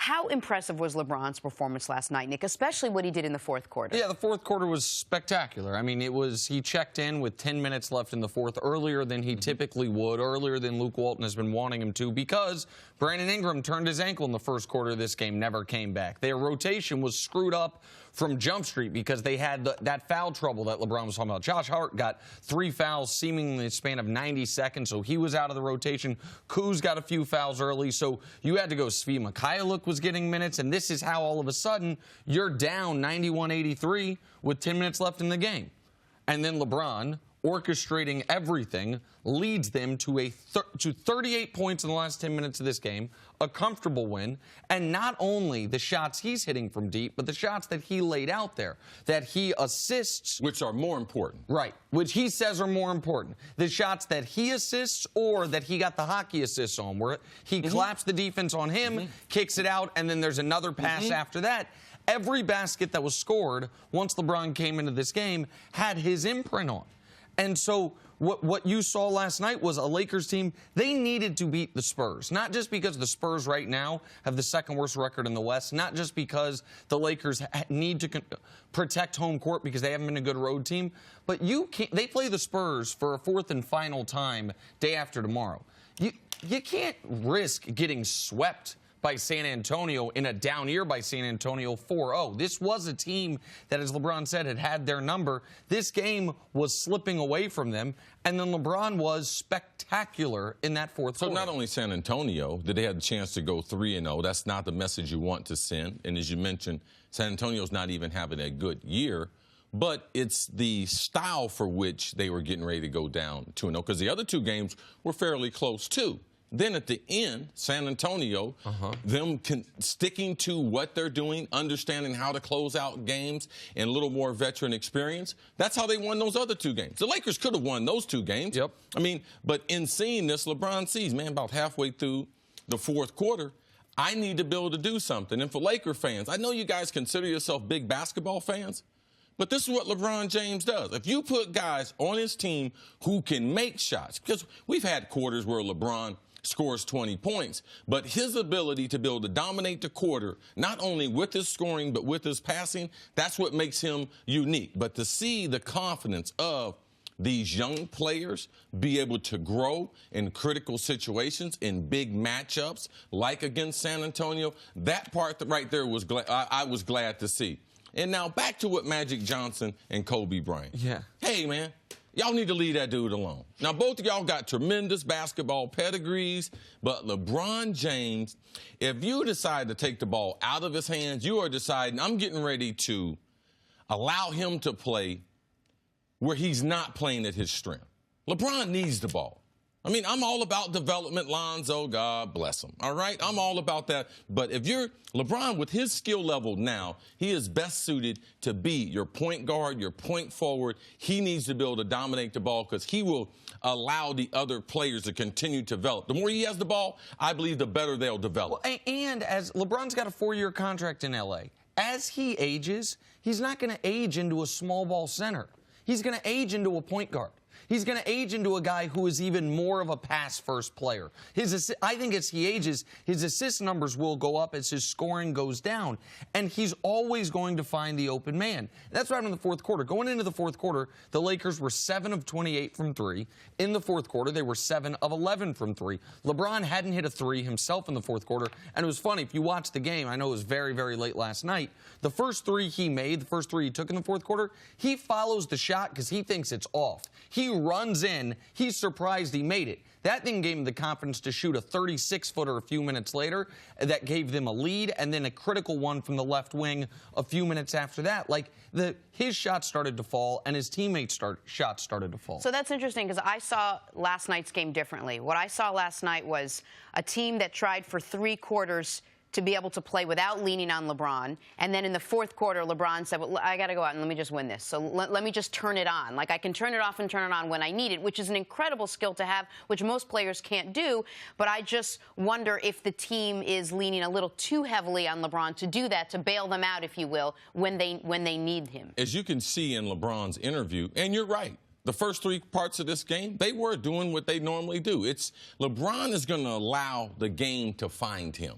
How impressive was LeBron's performance last night, Nick, especially what he did in the fourth quarter? Yeah, the fourth quarter was spectacular. I mean, he checked in with 10 minutes left in the fourth, earlier than he typically would, earlier than Luke Walton has been wanting him to, because Brandon Ingram turned his ankle in the first quarter of this game, never came back. Their rotation was screwed up from Jump Street because they had that foul trouble that LeBron was talking about. Josh Hart got 3 fouls seemingly in the span of 90 seconds, so he was out of the rotation. Kuz got a few fouls early, so you had to go. Svi Mikhailuk was getting minutes, and this is how all of a sudden you're down 91-83 with 10 minutes left in the game. And then LeBron, orchestrating everything, leads them to 38 points in the last 10 minutes of this game, a comfortable win, and not only the shots he's hitting from deep, but the shots that he laid out there, that he assists. Which are more important. Right, which he says are more important. The shots that he assists or that he got the hockey assists on, where he claps the defense on him, kicks it out, and then there's another pass after that. Every basket that was scored once LeBron came into this game had his imprint on. And so what you saw last night was a Lakers team, they needed to beat the Spurs. Not just because the Spurs right now have the second worst record in the West, not just because the Lakers need to protect home court because they haven't been a good road team, but they play the Spurs for a fourth and final time day after tomorrow. You can't risk getting swept by San Antonio in a down year by San Antonio 4-0. This was a team that, as LeBron said, had their number. This game was slipping away from them, and then LeBron was spectacular in that fourth quarter. So not only San Antonio did they have the chance to go 3-0, that's not the message you want to send. And as you mentioned, San Antonio's not even having a good year, but it's the style for which they were getting ready to go down 2-0, because the other two games were fairly close too. Then at the end, San Antonio, sticking to what they're doing, understanding how to close out games, and a little more veteran experience, that's how they won those other two games. The Lakers could have won those two games. Yep. I mean, but in seeing this, LeBron sees, man, about halfway through the fourth quarter, I need to be able to do something. And for Laker fans, I know you guys consider yourself big basketball fans, but this is what LeBron James does. If you put guys on his team who can make shots, because we've had quarters where LeBron scores 20 points, but his ability to be able to dominate the quarter, not only with his scoring, but with his passing, that's what makes him unique. But to see the confidence of these young players be able to grow in critical situations, in big matchups, like against San Antonio, that part right there was I was glad to see. And now back to what Magic Johnson and Kobe Bryant. Yeah. Hey, man. Y'all need to leave that dude alone. Now, both of y'all got tremendous basketball pedigrees, but LeBron James, if you decide to take the ball out of his hands, you are deciding, I'm getting ready to allow him to play where he's not playing at his strength. LeBron needs the ball. I mean, I'm all about development, Lonzo, God bless him, all right? I'm all about that. But if you're LeBron, with his skill level now, he is best suited to be your point guard, your point forward. He needs to be able to dominate the ball because he will allow the other players to continue to develop. The more he has the ball, I believe the better they'll develop. Well, and as LeBron's got a 4-year contract in L.A., as he ages, he's not going to age into a small ball center. He's going to age into a point guard. He's going to age into a guy who is even more of a pass-first player. I think as he ages, his assist numbers will go up as his scoring goes down. And he's always going to find the open man. That's right in the fourth quarter. Going into the fourth quarter, the Lakers were 7 of 28 from 3. In the fourth quarter, they were 7 of 11 from 3. LeBron hadn't hit a 3 himself in the fourth quarter. And it was funny, if you watch the game, I know it was very, very late last night, the first 3 he made, the first 3 he took in the fourth quarter, he follows the shot because he thinks it's off. He runs in. He's surprised he made it. That thing gave him the confidence to shoot a 36-footer a few minutes later. That gave them a lead, and then a critical one from the left wing a few minutes after that. Like, his shots started to fall, and his teammates' shots started to fall. So that's interesting because I saw last night's game differently. What I saw last night was a team that tried for 3 quarters to be able to play without leaning on LeBron. And then in the fourth quarter, LeBron said, well, I got to go out and let me just win this. So let me just turn it on. Like, I can turn it off and turn it on when I need it, which is an incredible skill to have, which most players can't do. But I just wonder if the team is leaning a little too heavily on LeBron to do that, to bail them out, if you will, when they need him. As you can see in LeBron's interview, and you're right, the first 3 parts of this game, they were doing what they normally do. LeBron is going to allow the game to find him.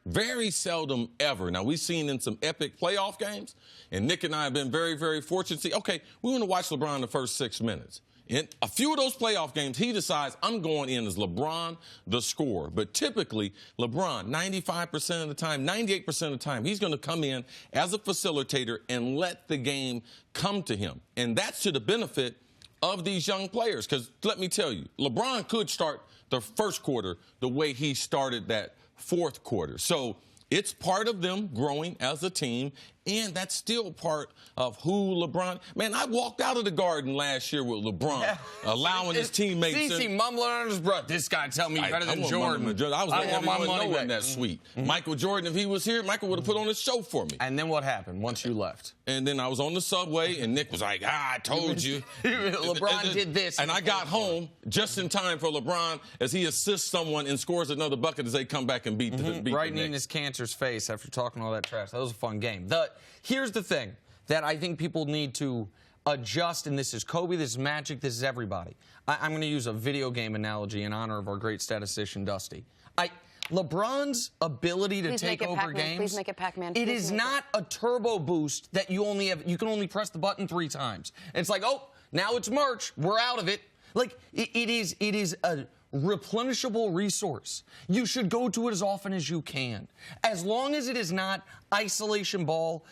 Very seldom ever. Now, we've seen in some epic playoff games, and Nick and I have been very, very fortunate. See, okay, we want to watch LeBron the first 6 minutes. In a few of those playoff games, he decides, I'm going in as LeBron, the scorer. But typically, LeBron, 95% of the time, 98% of the time, he's going to come in as a facilitator and let the game come to him. And that's to the benefit of these young players. Because let me tell you, LeBron could start the first quarter the way he started that fourth quarter. So it's part of them growing as a team, and that's still part of who LeBron. Man, I walked out of the Garden last year with LeBron, allowing his teammates. CeCe mumbling on his breath. This guy tell me better than Jordan. I was letting everyone know in that suite. Michael Jordan, if he was here, Michael would have put on a show for me. And then what happened once you left? And then I was on the subway, and Nick was like, I told you. LeBron did this. And I got home just in time for LeBron as he assists someone and scores another bucket as they come back and beat the right Knicks. in his cancer's face after talking all that trash. That was a fun game. Here's the thing that I think people need to adjust, and this is Kobe, this is Magic, this is everybody. I'm going to use a video game analogy in honor of our great statistician, Dusty. LeBron's ability to take over games, please make it Pac-Man. It is not a turbo boost that you can only press the button 3 times. It's like, oh, now it's March, we're out of it. Like, it is a replenishable resource. You should go to it as often as you can. As long as it is not isolation ball,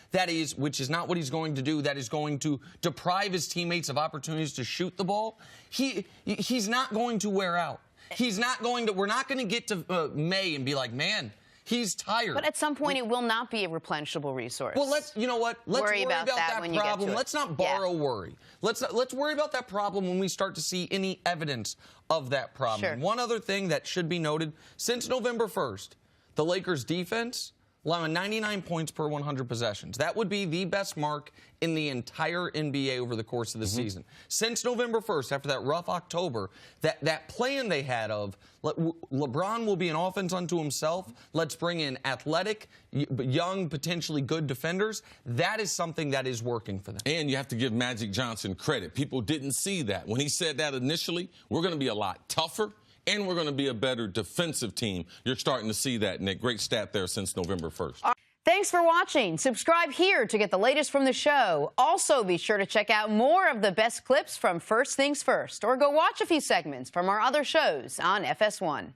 which is not what he's going to do, that is going to deprive his teammates of opportunities to shoot the ball, he's not going to wear out. We're not going to get to May and be like, man, he's tired. But at some point, it will not be a replenishable resource. Well, you know what? Let's worry about that when you get problem. to it. Let's not borrow worry. Let's worry about that problem when we start to see any evidence of that problem. Sure. One other thing that should be noted, since November 1st, the Lakers' defense allowing 99 points per 100 possessions. That would be the best mark in the entire NBA over the course of the season. Since November 1st, after that rough October, that plan they had of LeBron will be an offense unto himself, let's bring in athletic, young, potentially good defenders, that is something that is working for them. And you have to give Magic Johnson credit. People didn't see that. When he said that initially, we're going to be a lot tougher, and we're going to be a better defensive team. You're starting to see that, Nick. Great stat there since November 1st. Thanks for watching. Subscribe here to get the latest from the show. Also, be sure to check out more of the best clips from First Things First, or go watch a few segments from our other shows on FS1.